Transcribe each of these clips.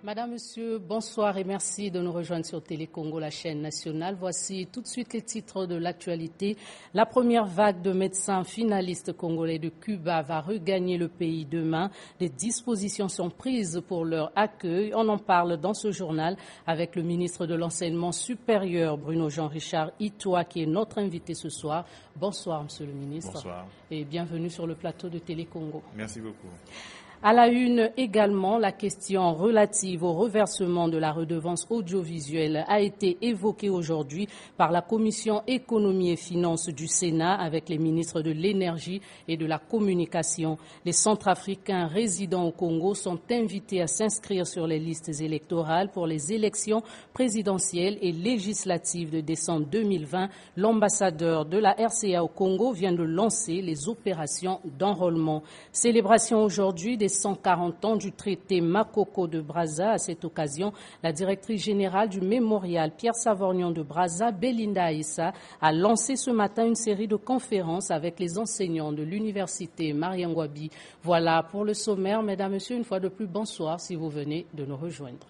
Madame, Monsieur, bonsoir et merci de nous rejoindre sur Télé Congo, la chaîne nationale. Voici tout de suite les titres de l'actualité. La première vague de médecins finalistes congolais de Cuba va regagner le pays demain. Des dispositions sont prises pour leur accueil. On en parle dans ce journal avec le ministre de l'Enseignement supérieur, Bruno Jean-Richard Itoa, qui est notre invité ce soir. Bonsoir, Monsieur le ministre. Bonsoir. Et bienvenue sur le plateau de Télé Congo. Merci beaucoup. À la une également, la question relative au reversement de la redevance audiovisuelle a été évoquée aujourd'hui par la Commission économie et finances du Sénat avec les ministres de l'énergie et de la communication. Les Centrafricains résidant au Congo sont invités à s'inscrire sur les listes électorales pour les élections présidentielles et législatives de décembre 2020. L'ambassadeur de la RCA au Congo vient de lancer les opérations d'enrôlement. Célébration aujourd'hui des 140 ans du traité Makoko de Brazza. À cette occasion, la directrice générale du mémorial Pierre Savorgnan de Brazza, Belinda Aïssa, a lancé ce matin une série de conférences avec les enseignants de l'université Mariangwabi. Voilà pour le sommaire. Mesdames, Messieurs, une fois de plus, bonsoir si vous venez de nous rejoindre.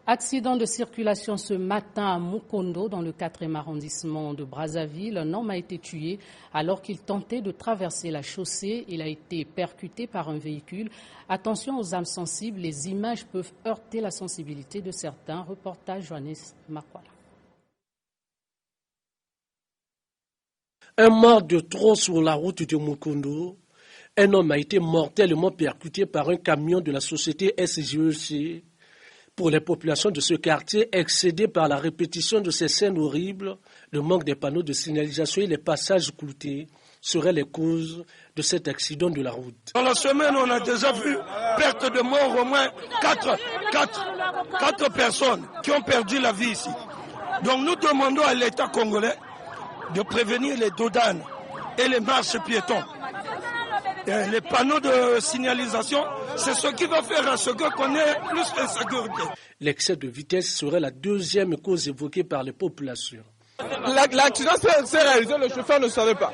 Accident de circulation ce matin à Mukondo, dans le 4e arrondissement de Brazzaville. Un homme a été tué alors qu'il tentait de traverser la chaussée. Il a été percuté par un véhicule. Attention aux âmes sensibles, les images peuvent heurter la sensibilité de certains. Reportage Johannes Makwala. Un mort de trop sur la route de Mukondo. Un homme a été mortellement percuté par un camion de la société SGEC. Pour les populations de ce quartier, excédées par la répétition de ces scènes horribles, le manque des panneaux de signalisation et les passages cloutés seraient les causes de cet accident de la route. Dans la semaine, on a déjà vu perte de mort, au moins 4 personnes qui ont perdu la vie ici. Donc nous demandons à l'État congolais de prévenir les dodanes et les marches piétons. Et les panneaux de signalisation, c'est ce qui va faire à ce qu'on ait plus de sécurité. L'excès de vitesse serait la deuxième cause évoquée par les populations. L'accident s'est réalisé, le chauffeur ne savait pas.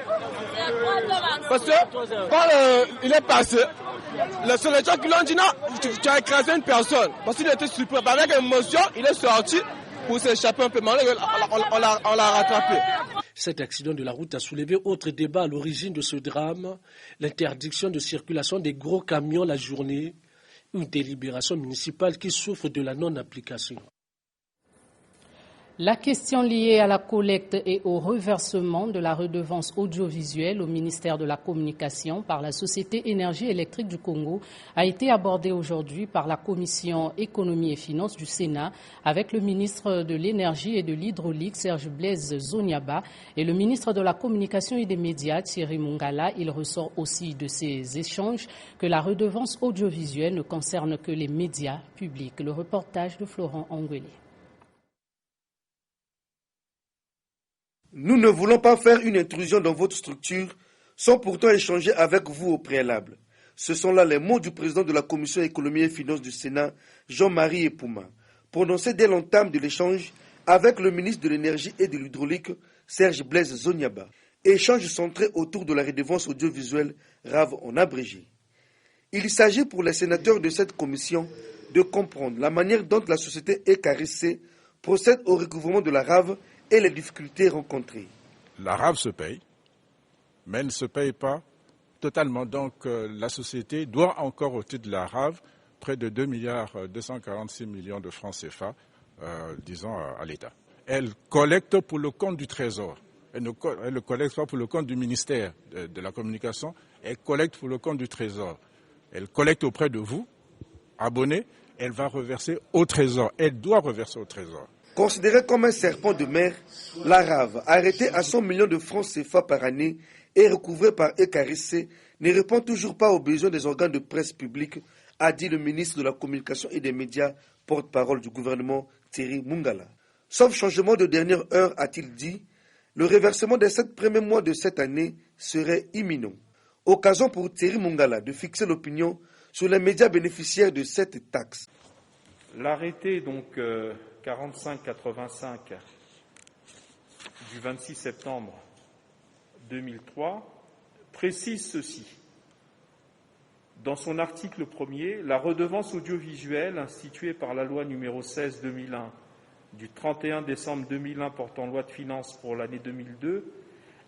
Parce que quand il est passé, c'est les gens qui l'ont dit non, tu as écrasé une personne. Parce qu'il était surpris. Avec émotion, il est sorti pour s'échapper un peu. On l'a rattrapé. Cet accident de la route a soulevé autre débat à l'origine de ce drame, l'interdiction de circulation des gros camions la journée, une délibération municipale qui souffre de la non-application. La question liée à la collecte et au reversement de la redevance audiovisuelle au ministère de la Communication par la Société Énergie électrique du Congo a été abordée aujourd'hui par la Commission économie et finances du Sénat avec le ministre de l'Énergie et de l'Hydraulique Serge Blaise Zoniaba et le ministre de la Communication et des Médias Thierry Mungala. Il ressort aussi de ces échanges que la redevance audiovisuelle ne concerne que les médias publics. Le reportage de Florent Anguelé. Nous ne voulons pas faire une intrusion dans votre structure sans pourtant échanger avec vous au préalable. Ce sont là les mots du président de la Commission économie et finances du Sénat, Jean-Marie Epouma, prononcés dès l'entame de l'échange avec le ministre de l'Énergie et de l'Hydraulique, Serge Blaise Zoniaba. Échange centré autour de la redevance audiovisuelle RAV en abrégé. Il s'agit pour les sénateurs de cette commission de comprendre la manière dont la société ECARIC procède au recouvrement de la RAV et les difficultés rencontrées. La RAV se paye, mais elle ne se paye pas totalement. Donc la société doit encore au titre de la RAV près de 2,246 milliards de francs CFA, disons, à l'État. Elle collecte pour le compte du Trésor. Elle ne collecte pas pour le compte du ministère de la Communication, elle collecte pour le compte du Trésor. Elle collecte auprès de vous, abonnés, elle va reverser au Trésor. Elle doit reverser au Trésor. Considérée comme un serpent de mer, la RAV, arrêtée à 100 millions de francs CFA par année et recouvrée par ECARIC, ne répond toujours pas aux besoins des organes de presse publique, a dit le ministre de la Communication et des Médias, porte-parole du gouvernement Thierry Mungala. Sauf changement de dernière heure, a-t-il dit, Le reversement des 7 premiers mois de cette année serait imminent. Occasion pour Thierry Mongala de fixer l'opinion sur les médias bénéficiaires de cette taxe. L'arrêté 4585 du 26 septembre 2003 précise ceci. Dans son article 1er, la redevance audiovisuelle instituée par la loi numéro 16/2001 du 31 décembre 2001 portant loi de finances pour l'année 2002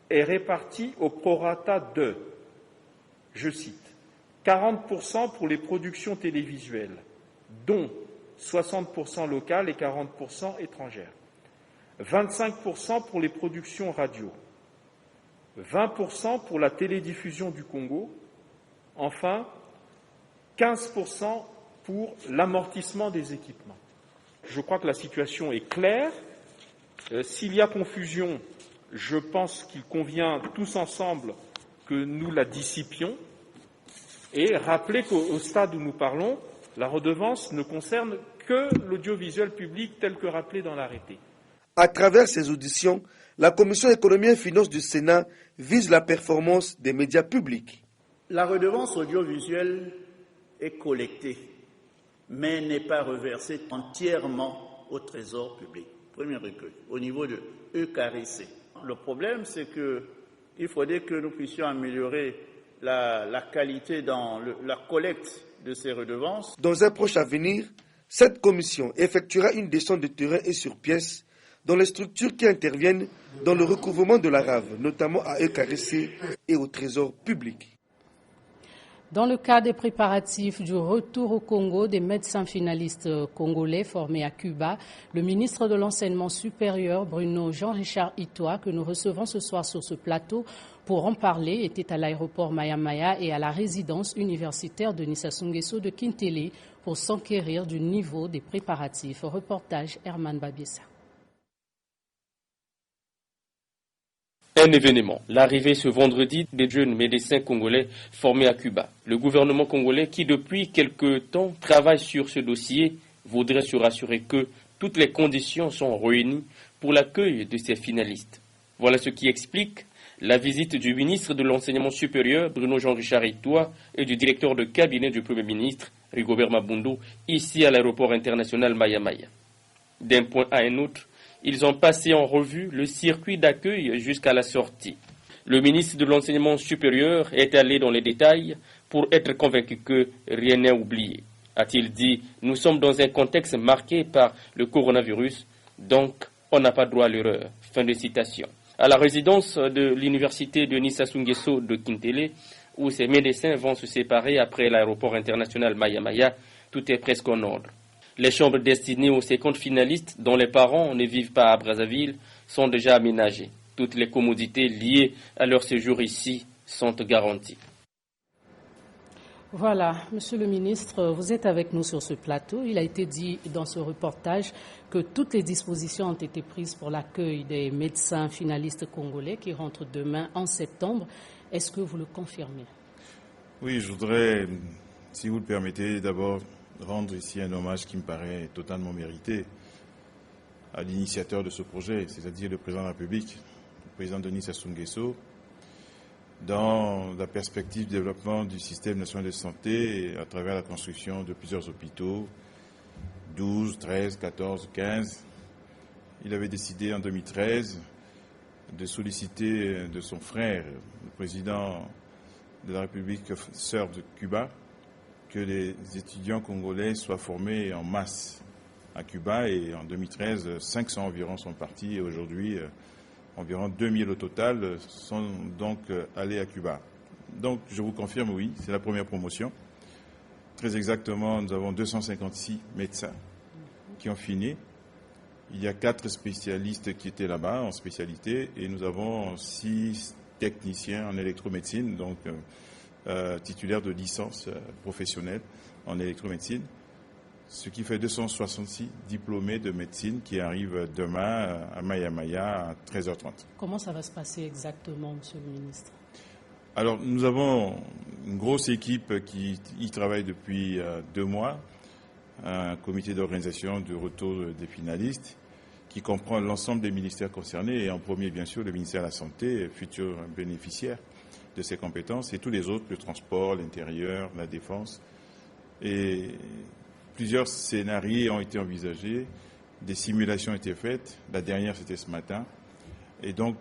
est répartie au prorata de, je cite, 40% pour les productions télévisuelles, dont 60% locales et 40% étrangères, 25% pour les productions radio, 20% pour la télédiffusion du Congo, enfin 15% pour l'amortissement des équipements. Je crois que la situation est claire. S'il y a confusion, je pense qu'il convient tous ensemble que nous la dissipions et rappeler qu'au stade où nous parlons, la redevance ne concerne que l'audiovisuel public tel que rappelé dans l'arrêté. À travers ces auditions, la Commission économie et finances du Sénat vise la performance des médias publics. La redevance audiovisuelle est collectée, mais n'est pas reversée entièrement au Trésor public. Premier recueil, au niveau de ECARIC. Le problème, c'est qu'il faudrait que nous puissions améliorer la qualité dans la collecte de ces redevances. Dans un proche avenir, cette commission effectuera une descente de terrain et sur pièce dans les structures qui interviennent dans le recouvrement de la rave, notamment à ECARIC et au Trésor public. Dans le cas des préparatifs du retour au Congo des médecins finalistes congolais formés à Cuba, le ministre de l'Enseignement supérieur, Bruno Jean-Richard Itoa, que nous recevons ce soir sur ce plateau pour en parler, était à l'aéroport Maya Maya et à la résidence universitaire de Sassou Nguesso de Kintele pour s'enquérir du niveau des préparatifs. Reportage Herman Babiessa. Un événement, l'arrivée ce vendredi des jeunes médecins congolais formés à Cuba. Le gouvernement congolais qui depuis quelque temps travaille sur ce dossier voudrait se rassurer que toutes les conditions sont réunies pour l'accueil de ces finalistes. Voilà ce qui explique la visite du ministre de l'Enseignement supérieur Bruno Jean-Richard Itoa et du directeur de cabinet du Premier ministre Rigobert Mabundu ici à l'aéroport international Maya Maya. D'un point à un autre, ils ont passé en revue le circuit d'accueil jusqu'à la sortie. Le ministre de l'Enseignement supérieur est allé dans les détails pour être convaincu que rien n'est oublié. A-t-il dit, nous sommes dans un contexte marqué par le coronavirus, donc on n'a pas droit à l'erreur. Fin de citation. À la résidence de l'université de Sassou Nguesso de Kintele, où ces médecins vont se séparer après l'aéroport international Maya Maya, tout est presque en ordre. Les chambres destinées aux 50 finalistes dont les parents ne vivent pas à Brazzaville sont déjà aménagées. Toutes les commodités liées à leur séjour ici sont garanties. Voilà, Monsieur le ministre, vous êtes avec nous sur ce plateau. Il a été dit dans ce reportage que toutes les dispositions ont été prises pour l'accueil des médecins finalistes congolais qui rentrent demain en septembre. Est-ce que vous le confirmez? Oui, je voudrais, si vous le permettez, d'abord rendre ici un hommage qui me paraît totalement mérité à l'initiateur de ce projet, c'est-à-dire le président de la République, le président Denis Sassou Nguesso, dans la perspective du développement du système national de santé à travers la construction de plusieurs hôpitaux, 12, 13, 14, 15. Il avait décidé en 2013 de solliciter de son frère, le président de la République sœur de Cuba, que les étudiants congolais soient formés en masse à Cuba. Et en 2013, 500 environ sont partis et aujourd'hui, environ 2000 au total sont donc allés à Cuba. Donc, je vous confirme, oui, c'est la première promotion. Très exactement, nous avons 256 médecins qui ont fini. Il y a 4 spécialistes qui étaient là-bas en spécialité et nous avons 6 techniciens en électromédecine, donc titulaires de licence professionnelle en électromédecine, ce qui fait 266 diplômés de médecine qui arrivent demain à Maya Maya à 13h30. Comment ça va se passer exactement, Monsieur le ministre? Alors, nous avons une grosse équipe qui y travaille depuis 2 mois, un comité d'organisation du retour des finalistes qui comprend l'ensemble des ministères concernés, et en premier, bien sûr, le ministère de la Santé, futur bénéficiaire de ces compétences, et tous les autres, le transport, l'intérieur, la défense. Et plusieurs scénarios ont été envisagés, des simulations ont été faites, la dernière c'était ce matin, et donc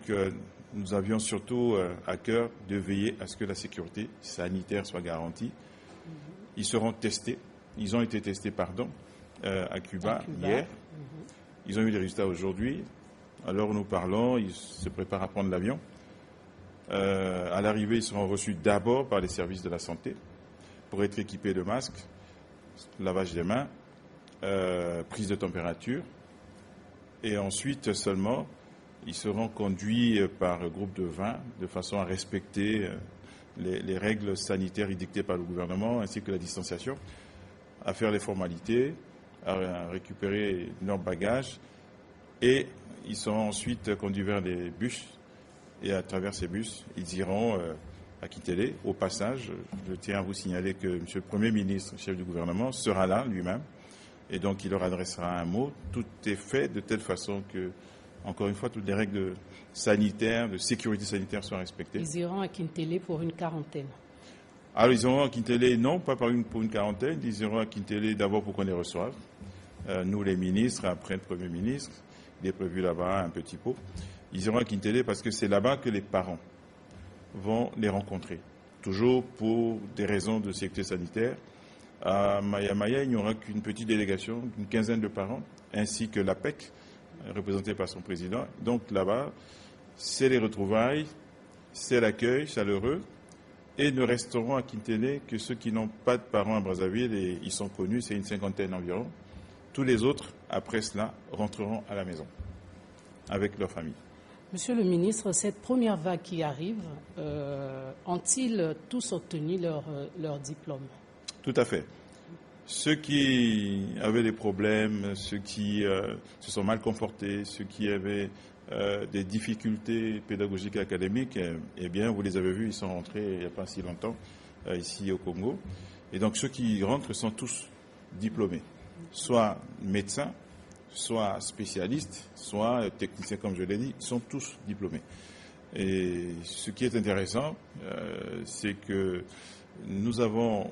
nous avions surtout à cœur de veiller à ce que la sécurité sanitaire soit garantie. Ils seront testés, ils ont été testés, à Cuba hier. Ils ont eu les résultats aujourd'hui. Alors nous parlons, ils se préparent à prendre l'avion. À l'arrivée, ils seront reçus d'abord par les services de la santé pour être équipés de masques, lavage des mains, prise de température. Et ensuite seulement, ils seront conduits par groupe de 20 de façon à respecter les règles sanitaires dictées par le gouvernement ainsi que la distanciation, à faire les formalités, à récupérer leurs bagages, et ils seront ensuite conduits vers les bus, et à travers ces bus, ils iront à Kintélé. Au passage, je tiens à vous signaler que M. le Premier ministre, chef du gouvernement, sera là lui-même, et donc il leur adressera un mot. Tout est fait de telle façon que, encore une fois, toutes les règles sanitaires, de sécurité sanitaire soient respectées. Ils iront à Kintélé pour une quarantaine. Alors, ils iront à Kintélé, non, pas pour une quarantaine. Ils iront à Kintélé d'abord pour qu'on les reçoive. Nous, les ministres, après le Premier ministre, il est prévu là-bas un petit pot. Ils iront à Kintélé parce que c'est là-bas que les parents vont les rencontrer. Toujours pour des raisons de sécurité sanitaire. À Maya, il n'y aura qu'une petite délégation, d'une quinzaine de parents, ainsi que l'APEC, représenté par son président. Donc là-bas, c'est les retrouvailles, c'est l'accueil chaleureux. Et ne resteront à Kintélé que ceux qui n'ont pas de parents à Brazzaville, et ils sont connus, c'est une cinquantaine environ. Tous les autres, après cela, rentreront à la maison avec leur famille. Monsieur le ministre, cette première vague qui arrive, ont-ils tous obtenu leur diplôme? Tout à fait. Ceux qui avaient des problèmes, ceux qui se sont mal comportés, ceux qui avaient des difficultés pédagogiques et académiques, eh bien, vous les avez vus, ils sont rentrés il n'y a pas si longtemps ici au Congo. Et donc, ceux qui rentrent sont tous diplômés, soit médecins, soit spécialistes, soit techniciens, comme je l'ai dit, ils sont tous diplômés. Et ce qui est intéressant, c'est que nous avons,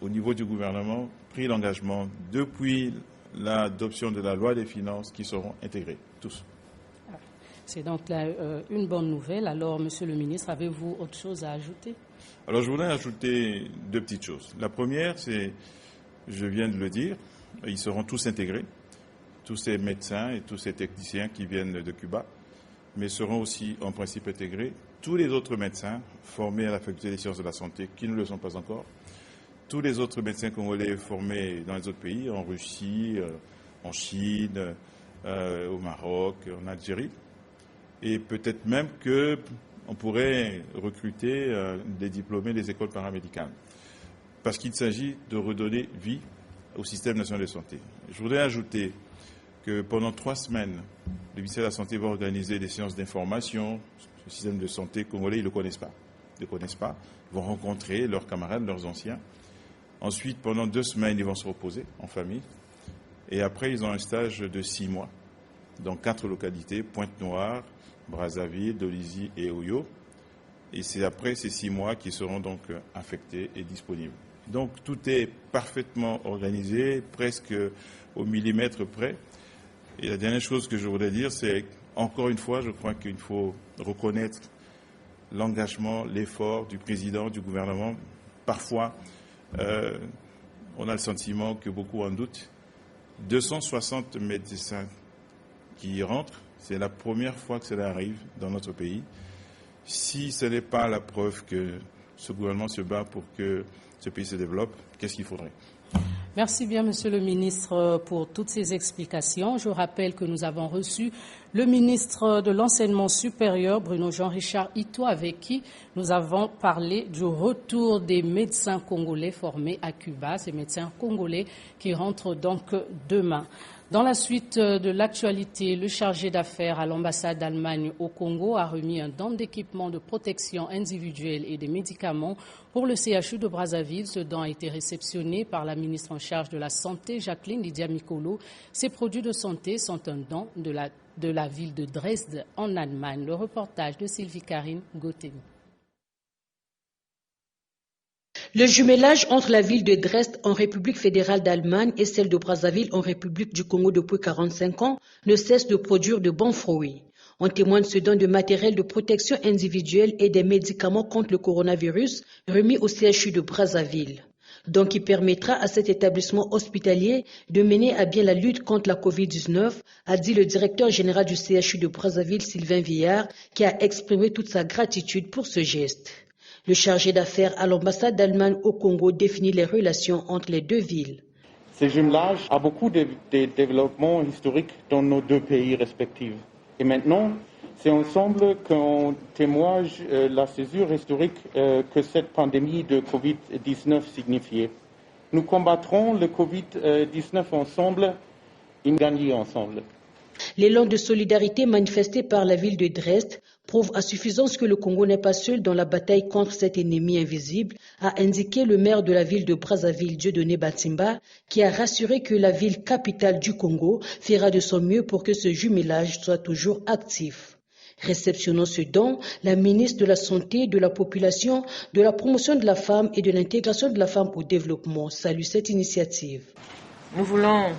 au niveau du gouvernement, pris l'engagement depuis l'adoption de la loi des finances qui seront intégrés, tous. C'est donc là, une bonne nouvelle. Alors, Monsieur le ministre, avez-vous autre chose à ajouter? Alors, je voudrais ajouter deux petites choses. La première, c'est, je viens de le dire, ils seront tous intégrés, tous ces médecins et tous ces techniciens qui viennent de Cuba, mais seront aussi en principe intégrés tous les autres médecins formés à la faculté des sciences de la santé qui ne le sont pas encore, tous les autres médecins congolais formés dans les autres pays, en Russie, en Chine, au Maroc, en Algérie. Et peut-être même qu'on pourrait recruter des diplômés des écoles paramédicales. Parce qu'il s'agit de redonner vie au système national de santé. Je voudrais ajouter que pendant 3 semaines, le ministère de la Santé va organiser des séances d'information. Le système de santé congolais, ils ne le connaissent pas. Ils vont rencontrer leurs camarades, leurs anciens. Ensuite, pendant 2 semaines, ils vont se reposer en famille. Et après, ils ont un stage de 6 mois dans 4 localités, Pointe-Noire, Brazzaville, Dolisie et Oyo. Et c'est après ces 6 mois qu'ils seront donc affectés et disponibles. Donc tout est parfaitement organisé, presque au millimètre près. Et la dernière chose que je voudrais dire, c'est encore une fois, je crois qu'il faut reconnaître l'engagement, l'effort du président, du gouvernement. Parfois, on a le sentiment que beaucoup en doutent. 260 médecins qui y rentrent, c'est la première fois que cela arrive dans notre pays. Si ce n'est pas la preuve que ce gouvernement se bat pour que ce pays se développe, qu'est-ce qu'il faudrait? Merci bien, Monsieur le ministre, pour toutes ces explications. Je rappelle que nous avons reçu le ministre de l'Enseignement supérieur, Bruno Jean-Richard Ito, avec qui nous avons parlé du retour des médecins congolais formés à Cuba, ces médecins congolais qui rentrent donc demain. Dans la suite de l'actualité, le chargé d'affaires à l'ambassade d'Allemagne au Congo a remis un don d'équipements de protection individuelle et des médicaments pour le CHU de Brazzaville. Ce don a été réceptionné par la ministre en charge de la Santé, Jacqueline Lydia Mikolo. Ces produits de santé sont un don de la ville de Dresde en Allemagne. Le reportage de Sylvie Karine Gauthémy. Le jumelage entre la ville de Dresde en République fédérale d'Allemagne et celle de Brazzaville en République du Congo depuis 45 ans ne cesse de produire de bons fruits. On témoigne ce don de matériel de protection individuelle et des médicaments contre le coronavirus remis au CHU de Brazzaville. Donc qui permettra à cet établissement hospitalier de mener à bien la lutte contre la Covid-19, a dit le directeur général du CHU de Brazzaville, Sylvain Villard, qui a exprimé toute sa gratitude pour ce geste. Le chargé d'affaires à l'ambassade d'Allemagne au Congo définit les relations entre les deux villes. Ce jumelage a beaucoup de développements historiques dans nos deux pays respectifs. Et maintenant, c'est ensemble qu'on témoigne la césure historique que cette pandémie de Covid-19 signifiait. Nous combattrons le Covid-19 ensemble et gagner ensemble. L'élan de solidarité manifesté par la ville de Dresde prouve à suffisance que le Congo n'est pas seul dans la bataille contre cet ennemi invisible, a indiqué le maire de la ville de Brazzaville, Dieudonné Batimba, qui a rassuré que la ville capitale du Congo fera de son mieux pour que ce jumelage soit toujours actif. Réceptionnant ce don, la ministre de la Santé, de la Population, de la Promotion de la Femme et de l'Intégration de la Femme au Développement salue cette initiative. Nous voulons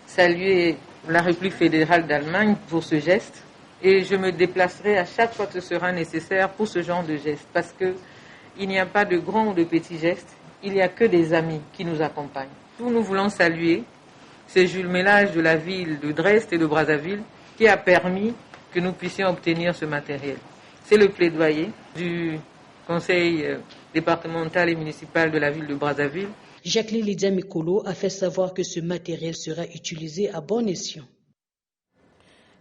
saluer la République fédérale d'Allemagne pour ce geste et je me déplacerai à chaque fois que ce sera nécessaire pour ce genre de geste parce qu'il n'y a pas de grands ou de petits gestes, il n'y a que des amis qui nous accompagnent. Nous voulons saluer ce jumelage de la ville de Dresde et de Brazzaville qui a permis que nous puissions obtenir ce matériel. C'est le plaidoyer du conseil départemental et municipal de la ville de Brazzaville. Jacqueline Lydia Mikolo a fait savoir que ce matériel sera utilisé à bon escient.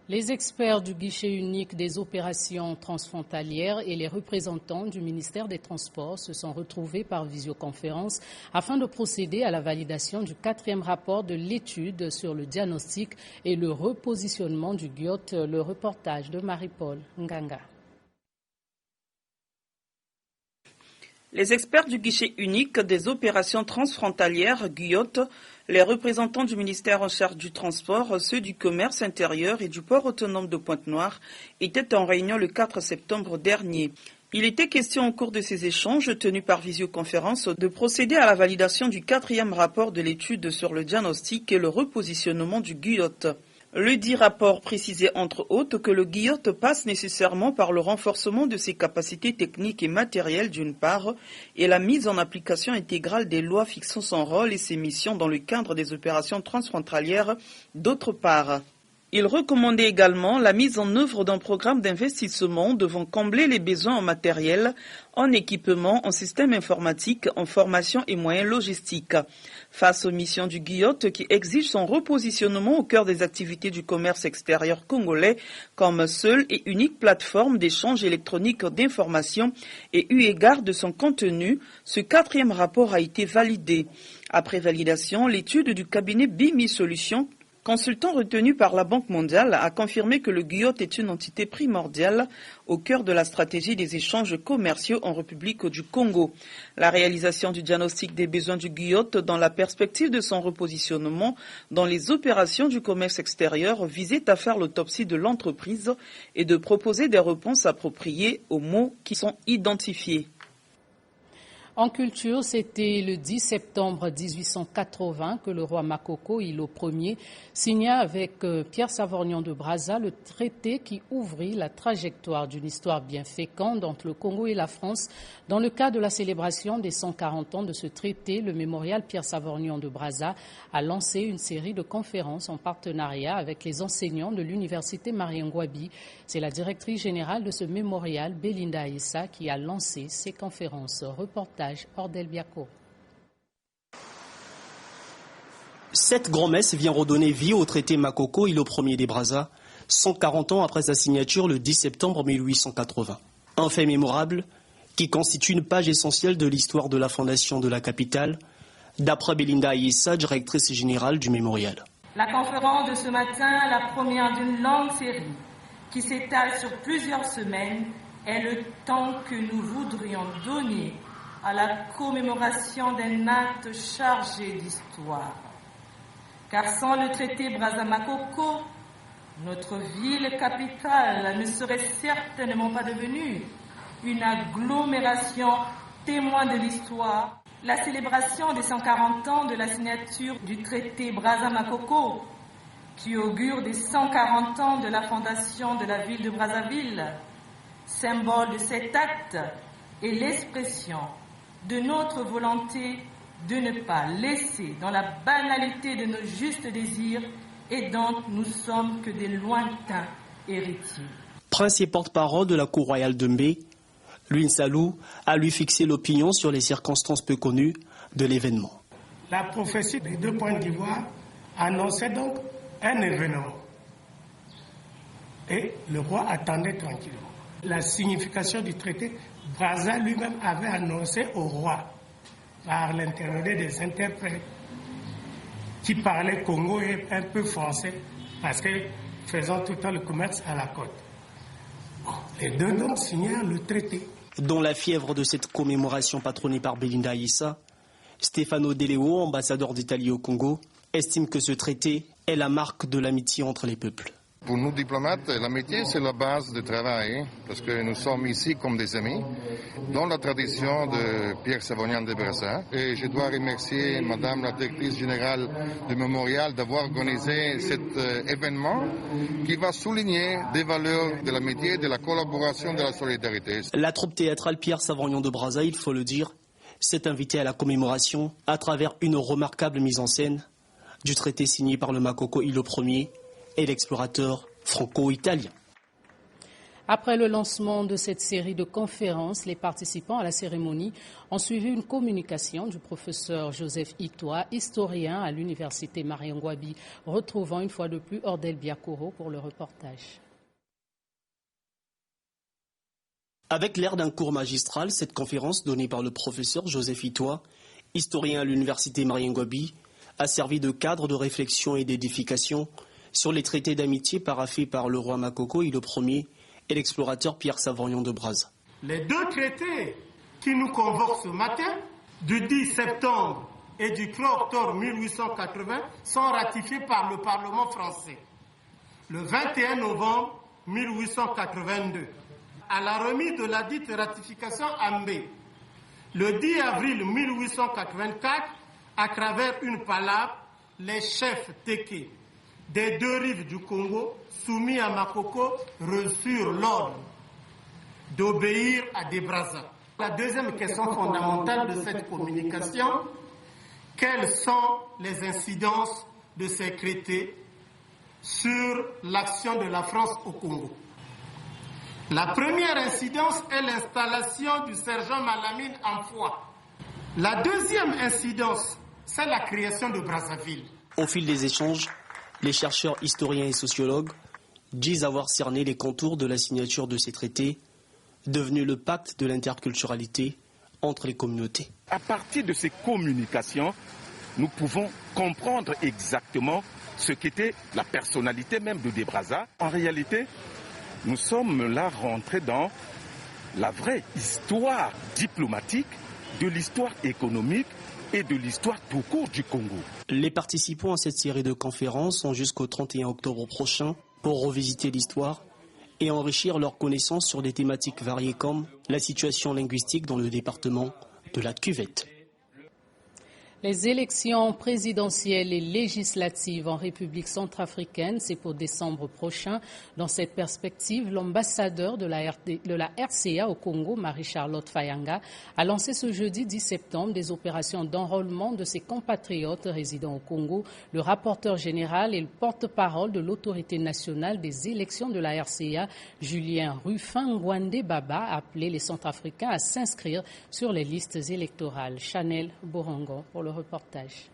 Les experts du guichet unique des opérations transfrontalières et les représentants du ministère des Transports se sont retrouvés par visioconférence afin de procéder à la validation du 4e rapport de l'étude sur le diagnostic et le repositionnement du GUIOT. Le reportage de Marie-Paul Nganga. Les experts du guichet unique des opérations transfrontalières, GUIOT, les représentants du ministère en charge du transport, ceux du commerce intérieur et du port autonome de Pointe-Noire, étaient en réunion le 4 septembre dernier. Il était question au cours de ces échanges tenus par visioconférence de procéder à la validation du 4e rapport de l'étude sur le diagnostic et le repositionnement du GUIOT. Le dit rapport précisait entre autres que le GUIOT passe nécessairement par le renforcement de ses capacités techniques et matérielles d'une part et la mise en application intégrale des lois fixant son rôle et ses missions dans le cadre des opérations transfrontalières d'autre part. Il recommandait également la mise en œuvre d'un programme d'investissement devant combler les besoins en matériel, en équipement, en système informatique, en formation et moyens logistiques. Face aux missions du GUIOT qui exigent son repositionnement au cœur des activités du commerce extérieur congolais comme seule et unique plateforme d'échange électronique d'informations et eu égard de son contenu, ce 4e rapport a été validé. Après validation, l'étude du cabinet BIMI Solutions, consultant retenu par la Banque mondiale, a confirmé que le GUIOT est une entité primordiale au cœur de la stratégie des échanges commerciaux en République du Congo. La réalisation du diagnostic des besoins du GUIOT dans la perspective de son repositionnement dans les opérations du commerce extérieur visait à faire l'autopsie de l'entreprise et de proposer des réponses appropriées aux maux qui sont identifiés. En culture, c'était le 10 septembre 1880 que le roi Makoko, Ilo Ier, signa avec Pierre Savorgnan de Brazza le traité qui ouvrit la trajectoire d'une histoire bien féconde entre le Congo et la France. Dans le cadre de la célébration des 140 ans de ce traité, le mémorial Pierre Savorgnan de Brazza a lancé une série de conférences en partenariat avec les enseignants de l'université Mariengouabi. C'est la directrice générale de ce mémorial, Belinda Issa, qui a lancé ces conférences. Reportage Ordel Biako. Cette grand-messe vient redonner vie au traité Makoko, Ilo Ier des Brazza, 140 ans après sa signature le 10 septembre 1880. Un fait mémorable qui constitue une page essentielle de l'histoire de la fondation de la capitale, d'après Belinda Issa, directrice générale du mémorial. La conférence de ce matin, la première d'une longue série qui s'étale sur plusieurs semaines, est le temps que nous voudrions donner à la commémoration d'un acte chargé d'histoire. Car sans le traité Brazza-Makoko, notre ville capitale ne serait certainement pas devenue une agglomération témoin de l'histoire. La célébration des 140 ans de la signature du traité Brazza-Makoko, qui augure des 140 ans de la fondation de la ville de Brazzaville, symbole de cet acte est l'expression de notre volonté de ne pas laisser dans la banalité de nos justes désirs et dont nous sommes que des lointains héritiers. Prince et porte-parole de la cour royale de Mbé, Louis Salou a lui fixé l'opinion sur les circonstances peu connues de l'événement. La prophétie des 2 points d'ivoire annonçait donc un événement. Et le roi attendait tranquillement. La signification du traité, Brazza lui-même avait annoncé au roi, par l'intermédiaire des interprètes, qui parlaient Congo et un peu français, parce que faisant tout le temps le commerce à la côte. Les deux donc signèrent le traité. Dans la fièvre de cette commémoration patronnée par Belinda Issa, Stefano Deleo, ambassadeur d'Italie au Congo, estime que ce traité est la marque de l'amitié entre les peuples. Pour nous diplomates, l'amitié c'est la base du travail, parce que nous sommes ici comme des amis, dans la tradition de Pierre Savognan de Brazza. Et je dois remercier Madame la directrice générale du mémorial d'avoir organisé cet événement qui va souligner des valeurs de l'amitié, de la collaboration, de la solidarité. La troupe théâtrale Pierre Savognan de Brazza, il faut le dire, s'est invitée à la commémoration à travers une remarquable mise en scène du traité signé par le Makoko Ilo Ier et l'explorateur franco-italien. Après le lancement de cette série de conférences, les participants à la cérémonie ont suivi une communication du professeur Joseph Itoa, historien à l'université Mariangwabi, retrouvant une fois de plus Ordel Biakoro pour le reportage. Avec l'air d'un cours magistral, cette conférence donnée par le professeur Joseph Itoa, historien à l'université Mariangwabi, a servi de cadre de réflexion et d'édification sur les traités d'amitié paraphés par le roi Makoko Ilo Ier et l'explorateur Pierre Savognan de Brazza. Les 2 traités qui nous convoquent ce matin, du 10 septembre et du 3 octobre 1880, sont ratifiés par le Parlement français. Le 21 novembre 1882, à la remise de la dite ratification à Mbé, le 10 avril 1884, à travers une palabre, les chefs tékés des 2 rives du Congo, soumis à Makoko, reçurent l'ordre d'obéir à des Brazza. La deuxième question fondamentale de cette communication, quelles sont les incidences de ces traités sur l'action de la France au Congo? La première incidence est l'installation du sergent Malamine en foi. La deuxième incidence, c'est la création de Brazzaville. Au fil des échanges, les chercheurs, historiens et sociologues disent avoir cerné les contours de la signature de ces traités, devenu le pacte de l'interculturalité entre les communautés. À partir de ces communications, nous pouvons comprendre exactement ce qu'était la personnalité même de Brazza. En réalité, nous sommes là rentrés dans la vraie histoire diplomatique, de l'histoire économique et de l'histoire tout court du Congo. Les participants à cette série de conférences ont jusqu'au 31 octobre prochain pour revisiter l'histoire et enrichir leurs connaissances sur des thématiques variées comme la situation linguistique dans le département de la Cuvette. Les élections présidentielles et législatives en République centrafricaine, c'est pour décembre prochain. Dans cette perspective, l'ambassadeur de la RCA au Congo, Marie-Charlotte Fayanga, a lancé ce jeudi 10 septembre des opérations d'enrôlement de ses compatriotes résidant au Congo. Le rapporteur général et le porte-parole de l'autorité nationale des élections de la RCA, Julien Ruffin-Ngwandé Baba, a appelé les Centrafricains à s'inscrire sur les listes électorales. Chanel Borongo pour le reportage.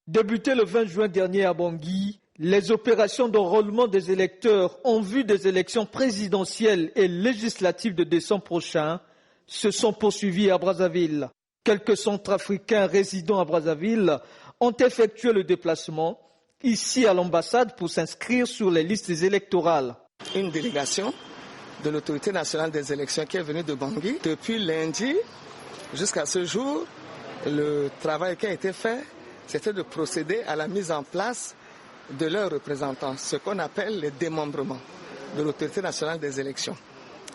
Débuté le 20 juin dernier à Bangui, les opérations d'enrôlement des électeurs en vue des élections présidentielles et législatives de décembre prochain se sont poursuivies à Brazzaville. Quelques Centrafricains résidant à Brazzaville ont effectué le déplacement ici à l'ambassade pour s'inscrire sur les listes électorales. Une délégation de l'autorité nationale des élections qui est venue de Bangui. Depuis lundi jusqu'à ce jour, le travail qui a été fait, c'était de procéder à la mise en place de leurs représentants, ce qu'on appelle le démembrement de l'autorité nationale des élections.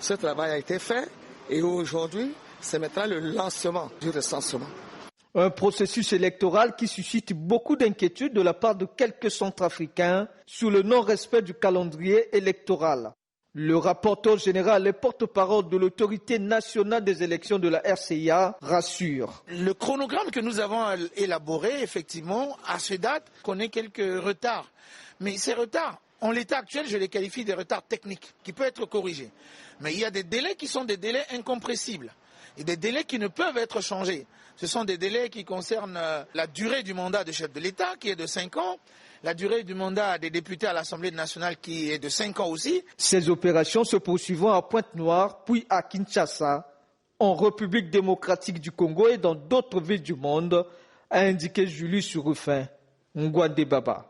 Ce travail a été fait et aujourd'hui, se mettra le lancement du recensement. Un processus électoral qui suscite beaucoup d'inquiétudes de la part de quelques centrafricains sur le non-respect du calendrier électoral. Le rapporteur général et porte-parole de l'autorité nationale des élections de la RCIA rassure. Le chronogramme que nous avons élaboré, effectivement, à ce date, connaît quelques retards. Mais ces retards, en l'état actuel, je les qualifie de retards techniques, qui peuvent être corrigés. Mais il y a des délais qui sont des délais incompressibles et des délais qui ne peuvent être changés. Ce sont des délais qui concernent la durée du mandat de chef de l'État, qui est de 5 ans, la durée du mandat des députés à l'Assemblée nationale, qui est de 5 ans aussi. Ces opérations se poursuivront à Pointe-Noire, puis à Kinshasa, en République démocratique du Congo et dans d'autres villes du monde, a indiqué Julius Ruffin, Ngwande Baba.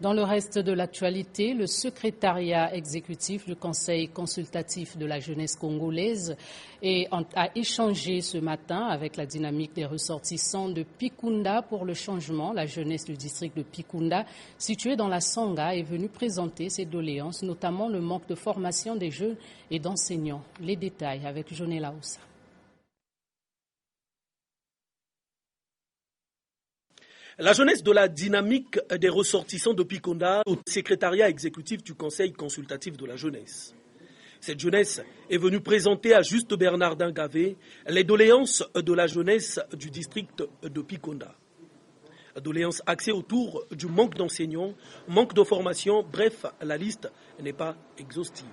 Dans le reste de l'actualité, le secrétariat exécutif du Conseil consultatif de la jeunesse congolaise a échangé ce matin avec la dynamique des ressortissants de Pikunda pour le changement. La jeunesse du district de Pikunda, située dans la Sangha, est venue présenter ses doléances, notamment le manque de formation des jeunes et d'enseignants. Les détails avec Joné Laoussa. La jeunesse de la dynamique des ressortissants de Pikunda au secrétariat exécutif du Conseil consultatif de la jeunesse. Cette jeunesse est venue présenter à Juste Bernardin Gavé les doléances de la jeunesse du district de Pikunda. Doléances axées autour du manque d'enseignants, manque de formation, bref, la liste n'est pas exhaustive.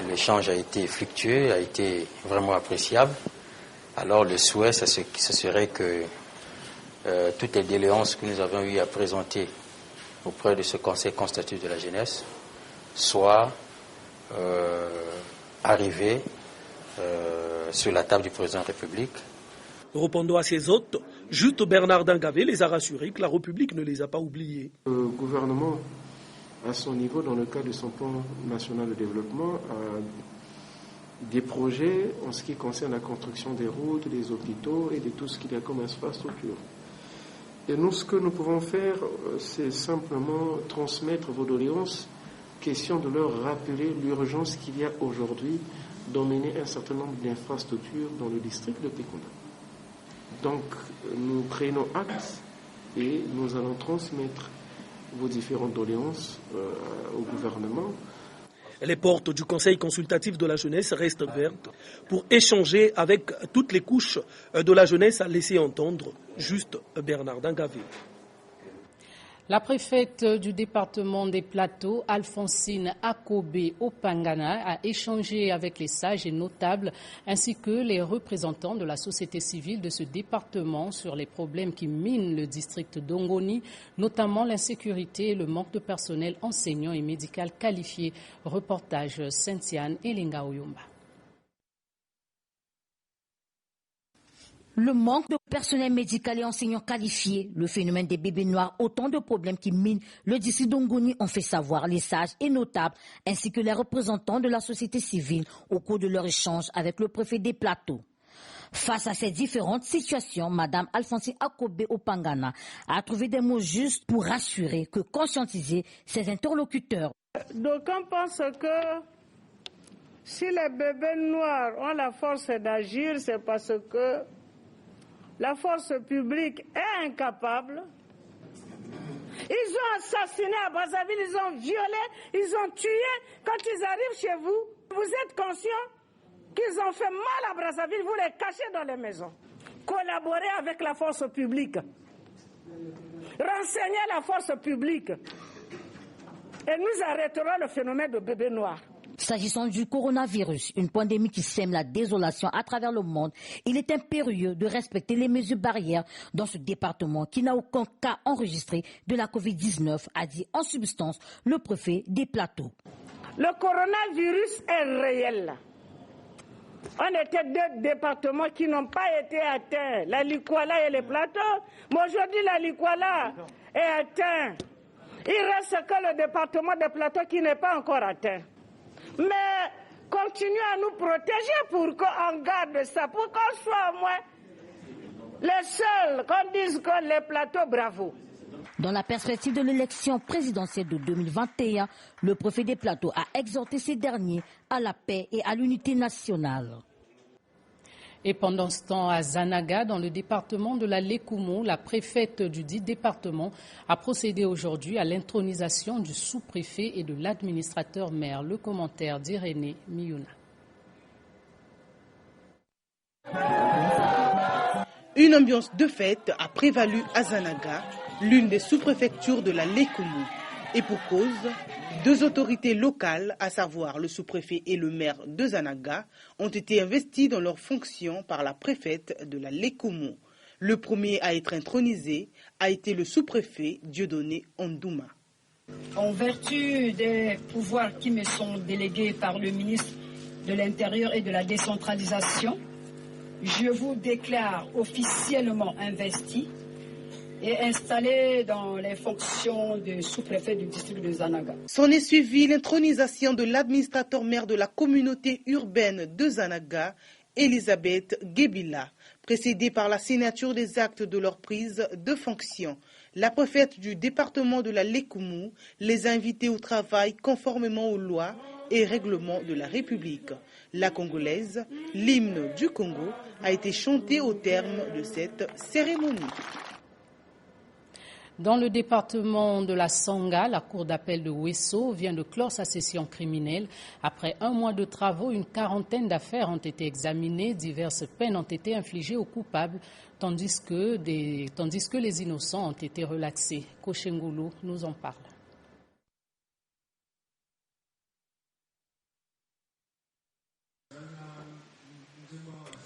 L'échange a été fructueux, a été vraiment appréciable. Alors le souhait, ce serait que toutes les doléances que nous avons eu à présenter auprès de ce Conseil consultatif de la jeunesse soient arrivées sur la table du président de la République. Répondant à ces hôtes, Juste Bernardin Gavé les a rassurés que la République ne les a pas oubliés. Le gouvernement, à son niveau, dans le cadre de son plan national de développement, a des projets en ce qui concerne la construction des routes, des hôpitaux et de tout ce qu'il y a comme infrastructure. Et nous, ce que nous pouvons faire, c'est simplement transmettre vos doléances, question de leur rappeler l'urgence qu'il y a aujourd'hui d'emmener un certain nombre d'infrastructures dans le district de Pikunda. Donc, nous prenons acte et nous allons transmettre vos différentes doléances au gouvernement. Les portes du Conseil consultatif de la jeunesse restent ouvertes pour échanger avec toutes les couches de la jeunesse, a laissé entendre Juste Bernardin Gavé. La préfète du département des Plateaux, Alphonsine Akobe Opangana, a échangé avec les sages et notables ainsi que les représentants de la société civile de ce département sur les problèmes qui minent le district d'Ongoni, notamment l'insécurité et le manque de personnel enseignant et médical qualifié. Reportage Saint-Yann et Linga Oyumba. Le manque de personnel médical et enseignants qualifiés, le phénomène des bébés noirs, autant de problèmes qui minent le district d'Ongoni ont fait savoir les sages et notables ainsi que les représentants de la société civile au cours de leur échange avec le préfet des Plateaux. Face à ces différentes situations, Mme Alphonsine Akobe Opangana a trouvé des mots justes pour rassurer que conscientiser ses interlocuteurs. D'aucuns pensent que si les bébés noirs ont la force d'agir, c'est parce que la force publique est incapable. Ils ont assassiné à Brazzaville, ils ont violé, ils ont tué. Quand ils arrivent chez vous, vous êtes conscient qu'ils ont fait mal à Brazzaville, vous les cachez dans les maisons. Collaborez avec la force publique. Renseignez la force publique. Et nous arrêterons le phénomène de bébés noirs. S'agissant du coronavirus, une pandémie qui sème la désolation à travers le monde, il est impérieux de respecter les mesures barrières dans ce département qui n'a aucun cas enregistré de la Covid-19, a dit en substance le préfet des Plateaux. Le coronavirus est réel. On était 2 départements qui n'ont pas été atteints, la Likwala et les plateaux. Mais aujourd'hui, la Likwala est atteinte. Il reste que le département des plateaux qui n'est pas encore atteint. Mais continuez à nous protéger pour qu'on garde ça, pour qu'on soit au moins les seuls, qu'on dise que les plateaux, bravo. Dans la perspective de l'élection présidentielle de 2021, le préfet des plateaux a exhorté ces derniers à la paix et à l'unité nationale. Et pendant ce temps, à Zanaga, dans le département de la Lékoumou, la préfète du dit département a procédé aujourd'hui à l'intronisation du sous-préfet et de l'administrateur maire. Le commentaire d'Irénée Miyuna. Une ambiance de fête a prévalu à Zanaga, l'une des sous-préfectures de la Lékoumou. Et pour cause, 2 autorités locales, à savoir le sous-préfet et le maire de Zanaga, ont été investis dans leurs fonctions par la préfète de la Lékoumou. Le premier à être intronisé a été le sous-préfet Dieudonné Ondouma. En vertu des pouvoirs qui me sont délégués par le ministre de l'Intérieur et de la décentralisation, je vous déclare officiellement investi et installé dans les fonctions de sous-préfet du district de Zanaga. S'en est suivi l'intronisation de l'administrateur maire de la communauté urbaine de Zanaga, Elisabeth Gebila, précédée par la signature des actes de leur prise de fonction. La préfète du département de la Lékoumou les a invités au travail conformément aux lois et règlements de la République. La Congolaise, l'hymne du Congo, a été chanté au terme de cette cérémonie. Dans le département de la Sanga, la cour d'appel de Ouesso vient de clore sa session criminelle. Après 1 mois de travaux, une quarantaine d'affaires ont été examinées. Diverses peines ont été infligées aux coupables, tandis que les innocents ont été relaxés. Kochengulu nous en parle.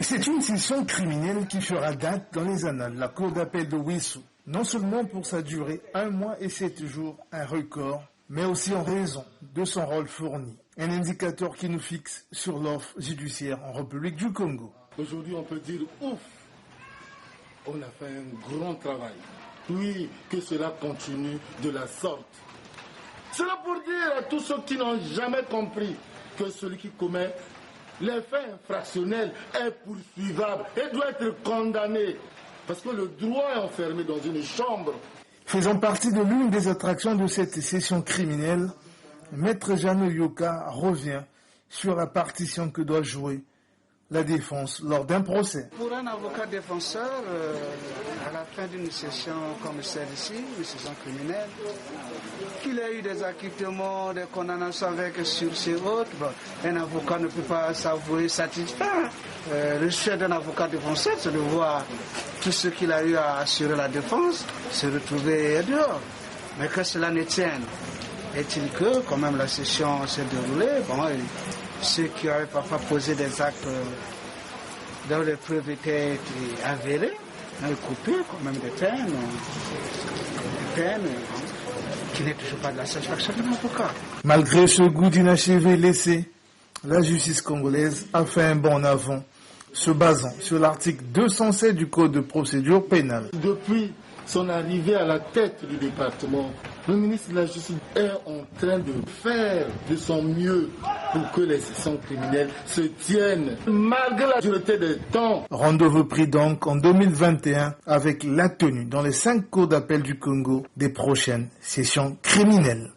C'est une session criminelle qui fera date dans les annales. La cour d'appel de Ouesso, non seulement pour sa durée, 1 mois et 7 jours, un record, mais aussi en raison de son rôle fourni. Un indicateur qui nous fixe sur l'offre judiciaire en République du Congo. Aujourd'hui, on peut dire ouf, on a fait un grand travail. Oui, que cela continue de la sorte. Cela pour dire à tous ceux qui n'ont jamais compris que celui qui commet les faits infractionnels est poursuivable et doit être condamné. Parce que le droit est enfermé dans une chambre. Faisant partie de l'une des attractions de cette session criminelle, Maître Jeannot Yoka revient sur la partition que doit jouer la défense lors d'un procès. Pour un avocat défenseur, à la fin d'une session comme celle-ci, une session criminelle, qu'il ait eu des acquittements, des condamnations avec sursis et autres, un avocat ne peut pas s'avouer satisfait. Le souhait d'un avocat défenseur, c'est de voir tout ce qu'il a eu à assurer la défense se retrouver dehors. Mais que cela ne tienne, est-il que quand même la session s'est déroulée, ceux qui avaient parfois posé des actes dont les preuves étaient avérées, coupées quand même des peines qui n'est toujours pas de la satisfaction de l'avocat. Malgré ce goût d'inachevé laissé, la justice congolaise a fait un bond en avant, se basant sur l'article 207 du Code de procédure pénale. Depuis son arrivée à la tête du département, le ministre de la Justice est en train de faire de son mieux pour que les sessions criminelles se tiennent, malgré la dureté des temps. Rendez-vous pris donc en 2021 avec la tenue dans les 5 cours d'appel du Congo des prochaines sessions criminelles.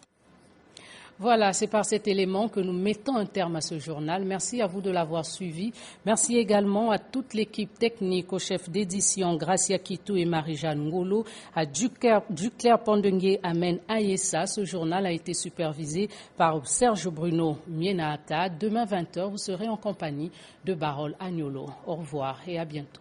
Voilà, c'est par cet élément que nous mettons un terme à ce journal. Merci à vous de l'avoir suivi. Merci également à toute l'équipe technique, au chef d'édition Gracia Kitou et Marie-Jeanne Ngolo, à Duclerc Pondengue Amen Ayessa. Ce journal a été supervisé par Serge Bruno Mienaata. Demain 20h, vous serez en compagnie de Barol Agnolo. Au revoir et à bientôt.